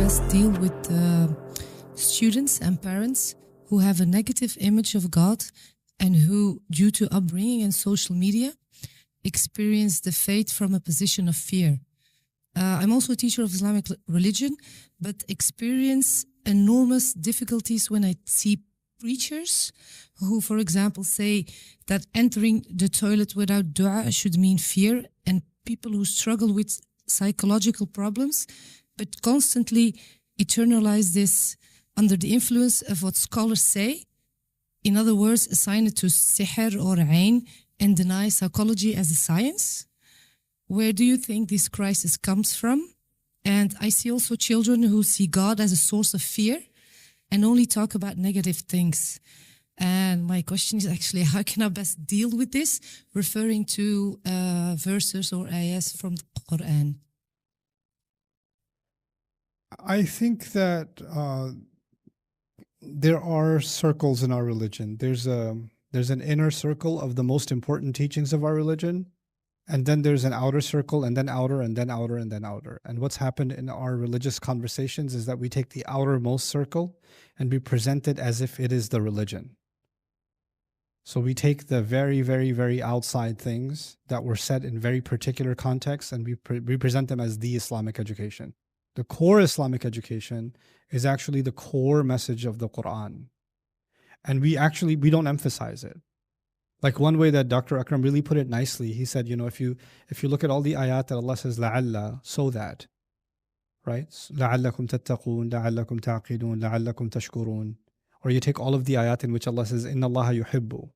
best deal with students and parents who have a negative image of God and who, due to upbringing and social media, experience the faith from a position of fear. I'm also a teacher of Islamic religion, but experience enormous difficulties when I see preachers who, for example, say that entering the toilet without dua should mean fear, and people who struggle with psychological problems, but constantly internalize this under the influence of what scholars say. In other words, assign it to sihr or ayn and deny psychology as a science. Where do you think this crisis comes from? And I see also children who see God as a source of fear and only talk about negative things. And my question is actually, how can I best deal with this? Referring to verses or ayahs from the Quran. I think that there are circles in our religion. There's an inner circle of the most important teachings of our religion. And then there's an outer circle, and then outer, and then outer, and then outer. And what's happened in our religious conversations is that we take the outermost circle and we present it as if it is the religion. So we take the very, very, very outside things that were set in very particular contexts, and we present them as the Islamic education. The core Islamic education is actually the core message of the Quran. And we don't emphasize it. Like one way that Dr. Akram really put it nicely, he said, if you look at all the ayat that Allah says, لَعَلَّ, so that, right? لَعَلَّكُمْ تَتَّقُونَ لَعَلَّكُمْ تَعْقِلُونَ لَعَلَّكُمْ تَشْكُرُونَ. Or you take all of the ayat in which Allah says, إِنَّ اللَّهَ يُحِبُّ,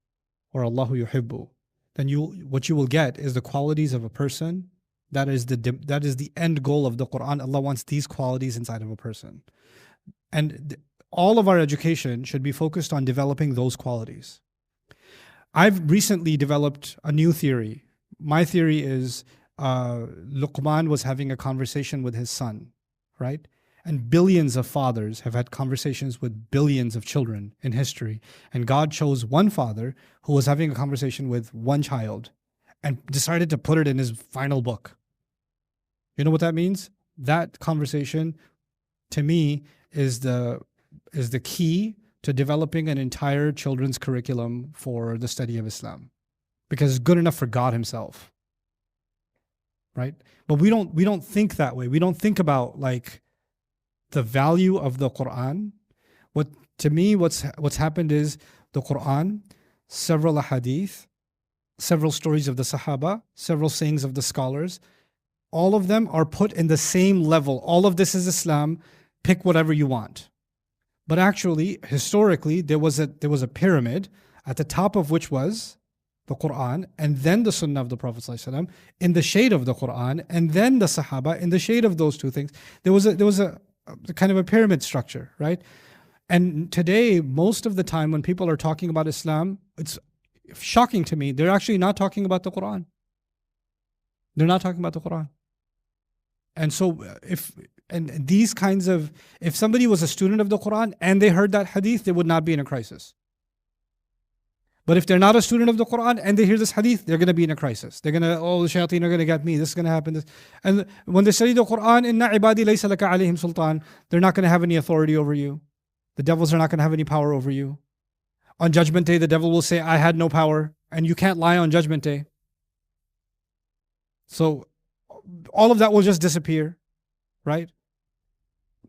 or Allahu yuhibbu, then what you will get is the qualities of a person. That is the end goal of the Quran. Allah wants these qualities inside of a person. And all of our education should be focused on developing those qualities. I've recently developed a new theory. My theory is Luqman was having a conversation with his son, right? And billions of fathers have had conversations with billions of children in history. And God chose one father who was having a conversation with one child and decided to put it in his final book. You know what that means? That conversation, to me, is the key to developing an entire children's curriculum for the study of Islam, because it's good enough for God himself, right? But we don't think that way. We don't think about like the value of the Quran. What's happened is the Quran, several ahadith, several stories of the Sahaba, several sayings of the scholars, all of them are put in the same level. All of this is Islam. Pick whatever you want. But actually, historically, there was a pyramid at the top of which was the Quran, and then the Sunnah of the Prophet ﷺ in the shade of the Quran, and then the Sahaba in the shade of those two things. There was a kind of a pyramid structure, right? And today, most of the time when people are talking about Islam, it's shocking to me. They're actually not talking about the Quran. They're not talking about the Quran. And so if somebody was a student of the Quran and they heard that hadith, they would not be in a crisis. But if they're not a student of the Quran and they hear this hadith, they're going to be in a crisis. They're going to, the shayateen are going to get me, this is going to happen. And when they study the Quran, إِنَّ عِبَادِي لَيْسَ لَكَ عَلَيْهِمْ sultan, they're not going to have any authority over you. The devils are not going to have any power over you. On Judgment Day, the devil will say, I had no power, and you can't lie on Judgment Day. So all of that will just disappear, right?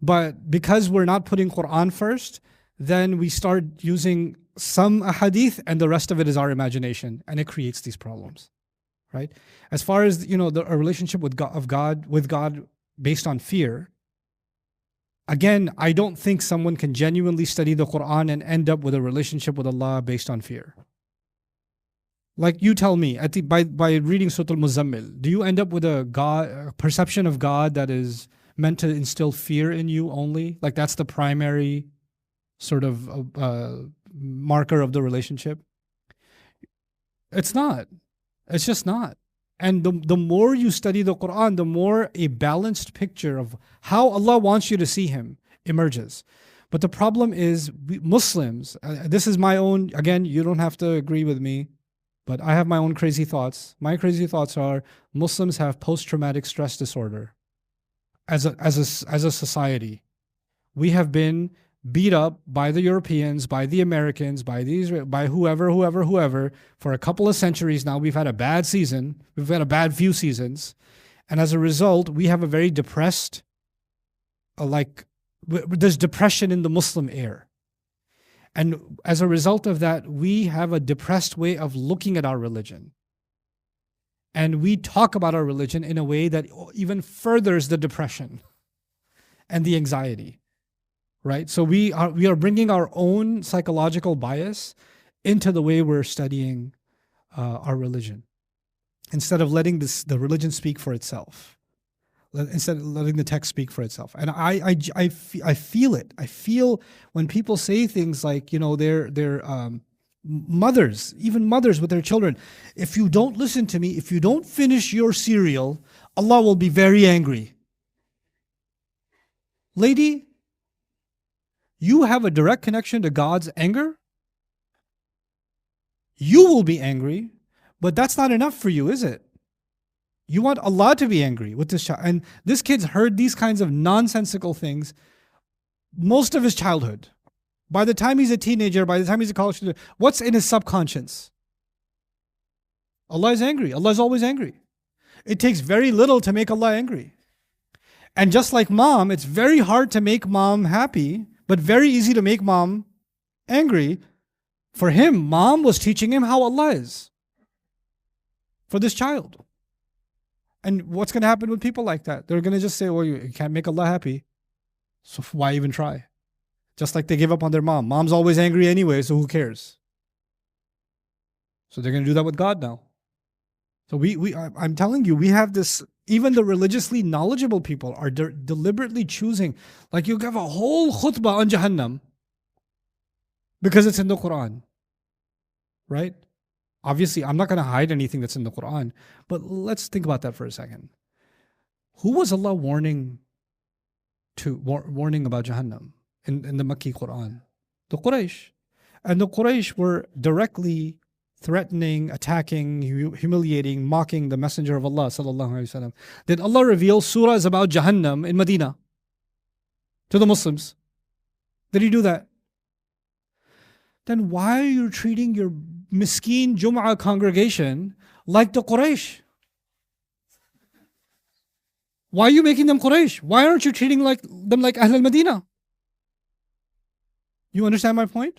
But because we're not putting Quran first, then we start using some ahadith and the rest of it is our imagination, and it creates these problems, right? As far as a relationship with God based on fear, again, I don't think someone can genuinely study the Quran and end up with a relationship with Allah based on fear. Like you tell me, by reading Surah Al-Muzammil, do you end up with a perception of God that is meant to instill fear in you only? Like that's the primary sort of marker of the relationship? It's not. It's just not. And the more you study the Quran, the more a balanced picture of how Allah wants you to see Him emerges. But the problem is Muslims, this is my own, again, you don't have to agree with me, but I have my own crazy thoughts. My crazy thoughts are Muslims have post-traumatic stress disorder as a society. We have been beat up by the Europeans, by the Americans, by the Israel, by whoever for a couple of centuries now. We've had a bad season. We've had a bad few seasons. And as a result, we have a very depressed, there's depression in the Muslim air. And as a result of that, we have a depressed way of looking at our religion. And we talk about our religion in a way that even furthers the depression and the anxiety. Right? So we are bringing our own psychological bias into the way we're studying our religion, instead of letting the religion speak for itself, instead of letting the text speak for itself. And I feel it. I feel when people say things like, they're mothers, even mothers with their children, if you don't listen to me, if you don't finish your cereal, Allah will be very angry. Lady, you have a direct connection to God's anger. You will be angry, but that's not enough for you, is it? You want Allah to be angry with this child. And this kid's heard these kinds of nonsensical things most of his childhood. By the time he's a teenager, by the time he's a college student, what's in his subconscious? Allah is angry. Allah is always angry. It takes very little to make Allah angry. And just like mom, it's very hard to make mom happy, but very easy to make mom angry. For him, mom was teaching him how Allah is for this child. And what's going to happen with people like that? They're going to just say, well, you can't make Allah happy, so why even try? Just like they give up on their mom. Mom's always angry anyway, so who cares? So they're going to do that with God now. So I'm telling you, we have this. Even the religiously knowledgeable people are deliberately choosing, like you have a whole khutbah on Jahannam because it's in the Quran, right? Obviously, I'm not going to hide anything that's in the Quran, but let's think about that for a second. Who was Allah warning about Jahannam in the Makki Quran? The Quraysh. And the Quraysh were directly threatening, attacking, humiliating, mocking the Messenger of Allah sallallahu alaihi wasallam. Did Allah reveal surahs about Jahannam in Medina to the Muslims? Did He do that? Then why are you treating your miskeen Jum'ah congregation like the Quraysh? Why are you making them Quraysh? Why aren't you treating them like Ahl al-Madinah? You understand my point?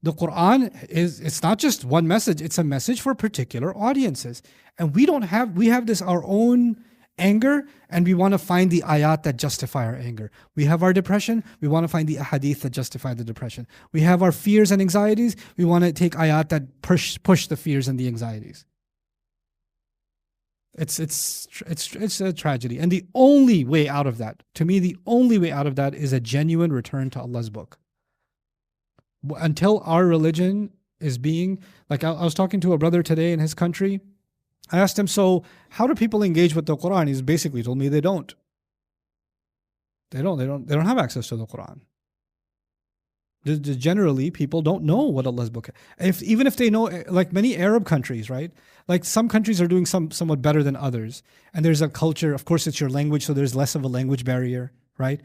The Quran it's not just one message, it's a message for particular audiences. And we have this our own anger, and we want to find the ayat that justify our anger. We have our depression, we want to find the ahadith that justify the depression. We have our fears and anxieties, we want to take ayat that push the fears and the anxieties. It's a tragedy. And the only way out of that, to me, the only way out of that is a genuine return to Allah's book. Until our religion is being, like I was talking to a brother today in his country. I asked him, so how do people engage with the Quran? He's basically told me they don't. They don't have access to the Quran. Generally, people don't know what Allah's book is. Even if they know, like many Arab countries, right? Like some countries are doing somewhat better than others. And there's a culture, of course it's your language, so there's less of a language barrier, right?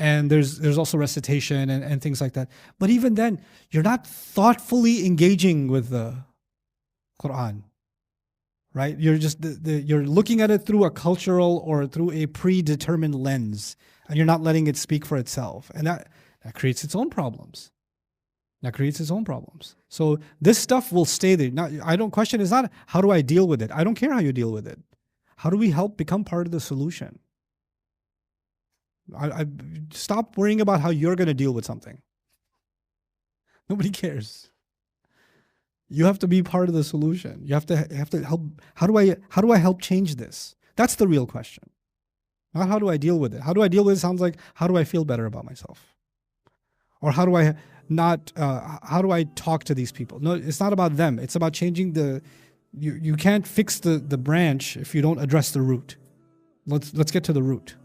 And there's also recitation and things like that. But even then, you're not thoughtfully engaging with the Quran, right? You're just you're looking at it through a cultural or through a predetermined lens, and you're not letting it speak for itself. And that creates its own problems. So this stuff will stay there. Now, question is not how do I deal with it? I don't care how you deal with it. How do we help become part of the solution? I stop worrying about how you're going to deal with something. Nobody cares. You have to be part of the solution. You have to help. How do I help change this? That's the real question. Not how do I deal with it. How do I deal with it sounds like how do I feel better about myself? Or how do I talk to these people? No, it's not about them. It's about changing you can't fix the branch if you don't address the root. Let's get to the root.